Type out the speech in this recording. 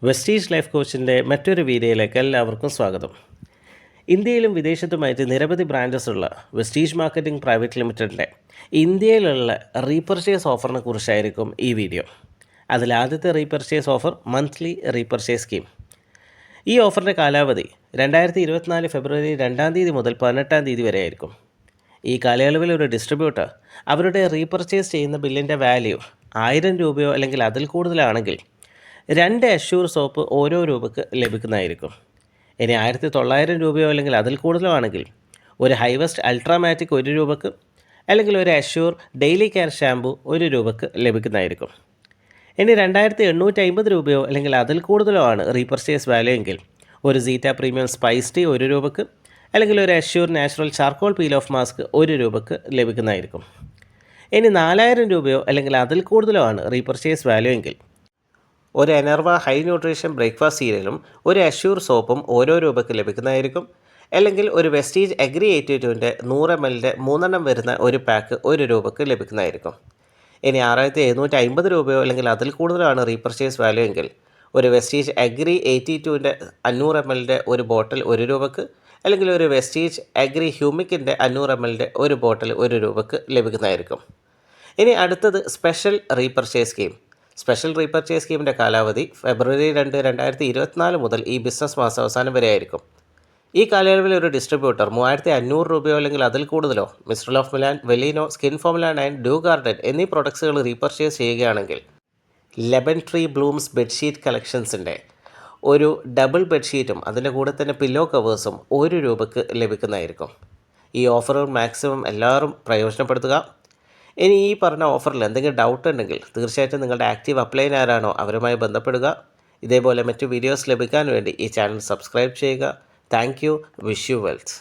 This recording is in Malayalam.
വെസ്റ്റീജ് ലൈഫ് കോച്ചിൻ്റെ മറ്റൊരു വീഡിയോയിലേക്ക് എല്ലാവർക്കും സ്വാഗതം. ഇന്ത്യയിലും വിദേശത്തുമായിട്ട് നിരവധി ബ്രാഞ്ചസ് ഉള്ള വെസ്റ്റീജ് മാർക്കറ്റിംഗ് പ്രൈവറ്റ് ലിമിറ്റഡിൻ്റെ ഇന്ത്യയിലുള്ള റീപർച്ചേസ് ഓഫറിനെ കുറിച്ചായിരിക്കും ഈ വീഡിയോ. അതിലാദ്യത്തെ repurchase offer monthly repurchase scheme. ഈ ഓഫറിൻ്റെ കാലാവധി 2024 ഫെബ്രുവരി 2 തീയതി മുതൽ 18 തീയതി വരെ ആയിരിക്കും. ഈ കാലയളവിൽ ഒരു ഡിസ്ട്രിബ്യൂട്ടർ അവരുടെ റീപർച്ചേസ് ചെയ്യുന്ന ബില്ലിൻ്റെ വാല്യൂ 1000 രൂപയോ അല്ലെങ്കിൽ അതിൽ കൂടുതലാണെങ്കിൽ 2 അഷ്യൂർ സോപ്പ് ഓരോ രൂപയ്ക്ക് ലഭിക്കുന്നതായിരിക്കും. ഇനി 1900 രൂപയോ അല്ലെങ്കിൽ അതിൽ കൂടുതലോ ആണെങ്കിൽ ഒരു ഹൈവസ്റ്റ് അൾട്രാമാറ്റിക് 1 രൂപയ്ക്ക് അല്ലെങ്കിൽ ഒരു അഷ്യൂർ ഡെയിലി കെയർ ഷാമ്പു 1 രൂപയ്ക്ക് ലഭിക്കുന്നതായിരിക്കും. ഇനി 2850 രൂപയോ അല്ലെങ്കിൽ അതിൽ കൂടുതലോ ആണ് റീപർച്ചേസ് വാല്യൂ എങ്കിൽ ഒരു സീറ്റ പ്രീമിയം സ്പൈസ് ടീ 1 രൂപയ്ക്ക് അല്ലെങ്കിൽ ഒരു assure natural charcoal peel off mask 1 രൂപയ്ക്ക് ലഭിക്കുന്നതായിരിക്കും. ഇനി 4000 രൂപയോ അല്ലെങ്കിൽ അതിൽ കൂടുതലോ ആണ് റീപർച്ചേസ് വാല്യൂ എങ്കിൽ ഒരു എനർവ ഹൈ ന്യൂട്രീഷൻ ബ്രേക്ക്ഫാസ്റ്റ് സീരിയലും ഒരു അഷ്യൂർ സോപ്പും ഓരോ രൂപയ്ക്ക് ലഭിക്കുന്നതായിരിക്കും. അല്ലെങ്കിൽ ഒരു വെസ്റ്റീജ് അഗ്രി 82ൻ്റെ 100 ml 3 വരുന്ന ഒരു പാക്ക് 1 രൂപയ്ക്ക് ലഭിക്കുന്നതായിരിക്കും. ഇനി 6750 രൂപയോ അല്ലെങ്കിൽ അതിൽ കൂടുതലാണ് റീപർച്ചേസ് വാല്യൂ എങ്കിൽ ഒരു വെസ്റ്റീജ് അഗ്രി 82ൻ്റെ 500 ml ഒരു ബോട്ടിൽ 1 രൂപയ്ക്ക് അല്ലെങ്കിൽ ഒരു വെസ്റ്റീജ് അഗ്രി ഹ്യൂമിക്കിൻ്റെ 500 ml ഒരു ബോട്ടിൽ 1 രൂപയ്ക്ക് ലഭിക്കുന്നതായിരിക്കും. ഇനി അടുത്തത് special repurchase scheme. Special repurchase സ്കീമിൻ്റെ കാലാവധി ഫെബ്രുവരി 2, 2024 മുതൽ ഈ ബിസിനസ് മാസം അവസാനം വരെ ആയിരിക്കും. ഈ കാലയളവിൽ ഒരു ഡിസ്ട്രിബ്യൂട്ടർ 3500 രൂപയോ അല്ലെങ്കിൽ അതിൽ കൂടുതലോ മിസ്റ്റർ ഓഫ് മിലാൻ, വെലീനോ, സ്കിൻ ഫോമുല 9, ഡ്യൂ ഗാർഡൻ എന്നീ പ്രൊഡക്ട്സുകൾ റീപർച്ചേസ് ചെയ്യുകയാണെങ്കിൽ ലെമൺ ട്രീ ബ്ലൂംസ് ബെഡ്ഷീറ്റ് കളക്ഷൻസിൻ്റെ ഒരു ഡബിൾ ബെഡ്ഷീറ്റും അതിൻ്റെ കൂടെ തന്നെ പില്ലോ കവേഴ്സും 1 രൂപയ്ക്ക് ലഭിക്കുന്നതായിരിക്കും. ഈ ഓഫറുകൾ മാക്സിമം എല്ലാവരും പ്രയോജനപ്പെടുത്തുക. ഇനി ഈ പറഞ്ഞ ഓഫറിൽ എന്തെങ്കിലും ഡൗട്ട് ഉണ്ടെങ്കിൽ തീർച്ചയായിട്ടും നിങ്ങളുടെ ആക്റ്റീവ് അപ്ലൈൻ ആരാണോ അവരുമായി ബന്ധപ്പെടുക. ഇതേപോലെ മറ്റു വീഡിയോസ് ലഭിക്കാൻ വേണ്ടി ഈ ചാനൽ സബ്സ്ക്രൈബ് ചെയ്യുക. Thank you. Wish you wealth.